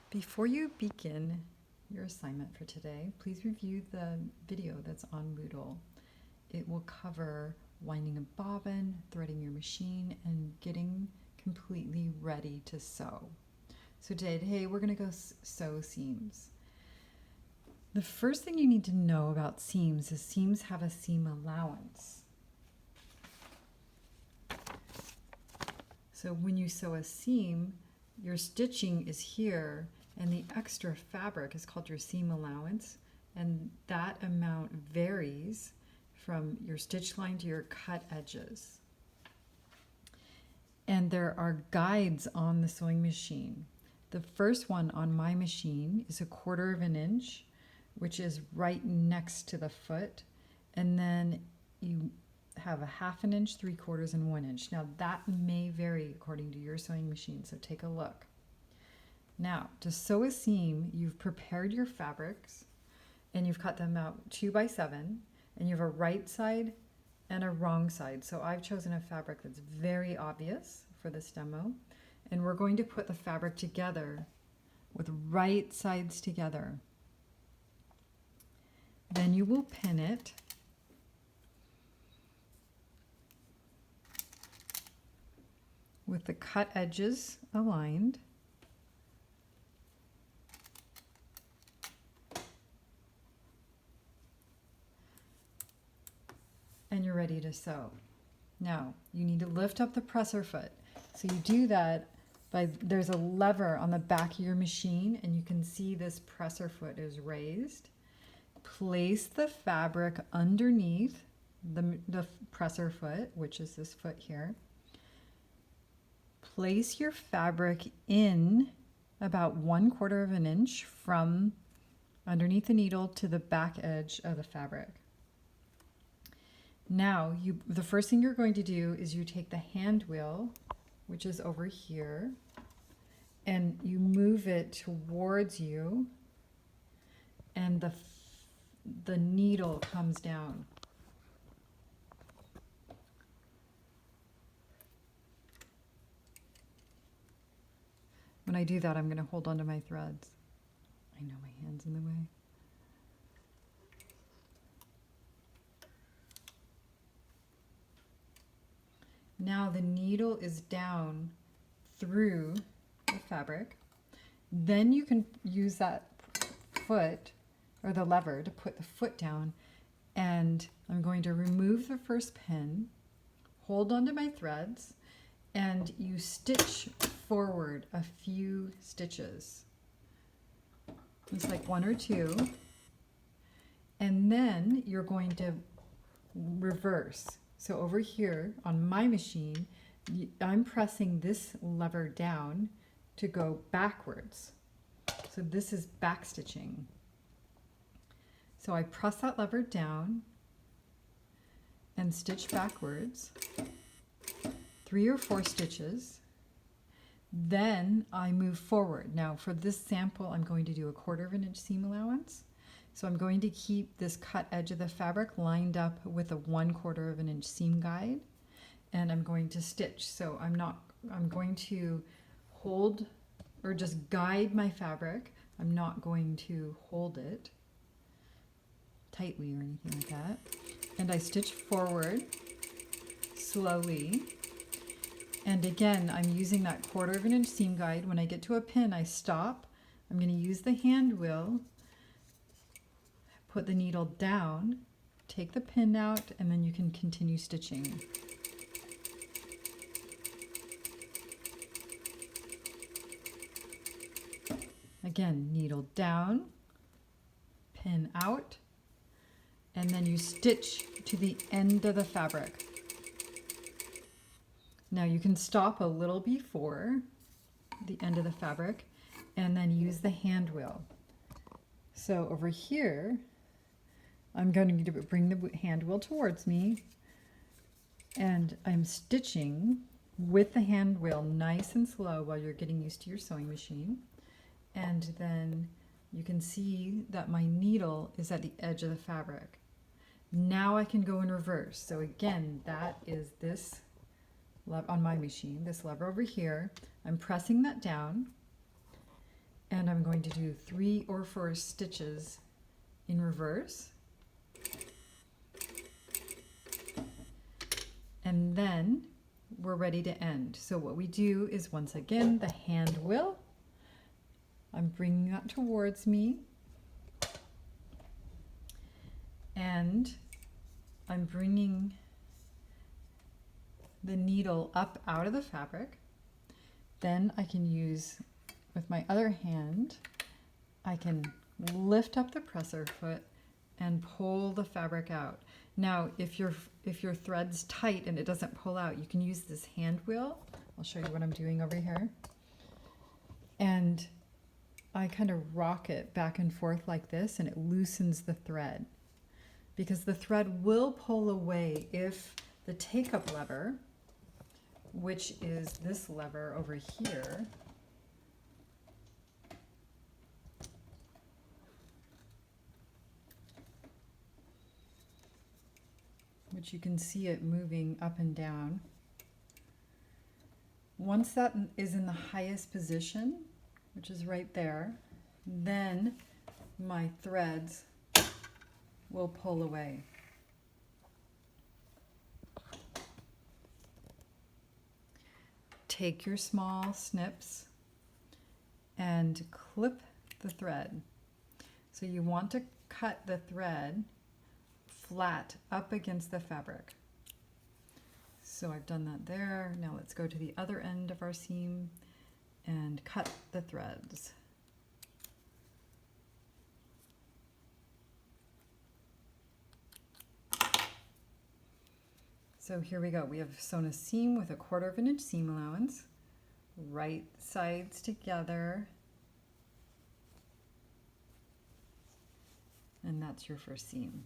Before you begin your assignment for today, please review the video that's on Moodle. It will cover winding a bobbin, threading your machine, and getting completely ready to sew. So today we're going to go sew seams. The first thing you need to know about seams is seams have a seam allowance. So when you sew a seam, your stitching is here, and the extra fabric is called your seam allowance, and that amount varies from your stitch line to your cut edges. And there are guides on the sewing machine. The first one on my machine is 1/4 of an inch, which is right next to the foot, and then you have 1/2 an inch, 3/4, and 1 inch. Now that may vary according to your sewing machine, so take a look. Now, to sew a seam, you've prepared your fabrics and you've cut them out 2 by 7, and you have a right side and a wrong side. So I've chosen a fabric that's very obvious for this demo, and we're going to put the fabric together with right sides together. Then you will pin it with the cut edges aligned. And you're ready to sew. Now, you need to lift up the presser foot. So you do that by, there's a lever on the back of your machine, and you can see this presser foot is raised. Place the fabric underneath the presser foot, which is this foot here. Place your fabric in about 1/4 of an inch from underneath the needle to the back edge of the fabric. Now, the first thing you're going to do is you take the hand wheel, which is over here, and you move it towards you, and the needle comes down. When I do that, I'm going to hold onto my threads. I know my hand's in the way. Now the needle is down through the fabric. Then you can use that foot or the lever to put the foot down, and I'm going to remove the first pin, hold onto my threads, and you stitch forward a few stitches. It's like 1 or 2, and then you're going to reverse. So over here on my machine, I'm pressing this lever down to go backwards. So this is back stitching. So I press that lever down and stitch backwards 3 or 4 stitches. Then I move forward. Now for this sample, I'm going to do 1/4 of an inch seam allowance. So I'm going to keep this cut edge of the fabric lined up with a 1/4 of an inch seam guide, and I'm going to stitch. So I'm going to hold or just guide my fabric. I'm not going to hold it tightly or anything like that. And I stitch forward slowly. And again, I'm using that 1/4 of an inch seam guide. When I get to a pin, I stop. I'm going to use the hand wheel, put the needle down, take the pin out, and then you can continue stitching. Again, needle down, pin out, and then you stitch to the end of the fabric. Now you can stop a little before the end of the fabric and then use the hand wheel. So over here, I'm going to bring the hand wheel towards me, and I'm stitching with the hand wheel nice and slow while you're getting used to your sewing machine. And then you can see that my needle is at the edge of the fabric. Now I can go in reverse. So again, that is this on my machine, this lever over here. I'm pressing that down, and I'm going to do 3 or 4 stitches in reverse. And then we're ready to end. So what we do is, once again, the hand wheel. I'm bringing that towards me. And I'm bringing the needle up out of the fabric. Then I can use, with my other hand, I can lift up the presser foot and pull the fabric out. Now, if your thread's tight and it doesn't pull out, you can use this hand wheel. I'll show you what I'm doing over here. And I kind of rock it back and forth like this, and it loosens the thread. Because the thread will pull away if the take-up lever, which is this lever over here, which you can see it moving up and down. Once that is in the highest position, which is right there, then my threads will pull away. Take your small snips and clip the thread. So you want to cut the thread flat up against the fabric. So I've done that there. Now let's go to the other end of our seam and cut the threads. So here we go. We have sewn a seam with a 1/4 inch seam allowance, right sides together, and that's your first seam.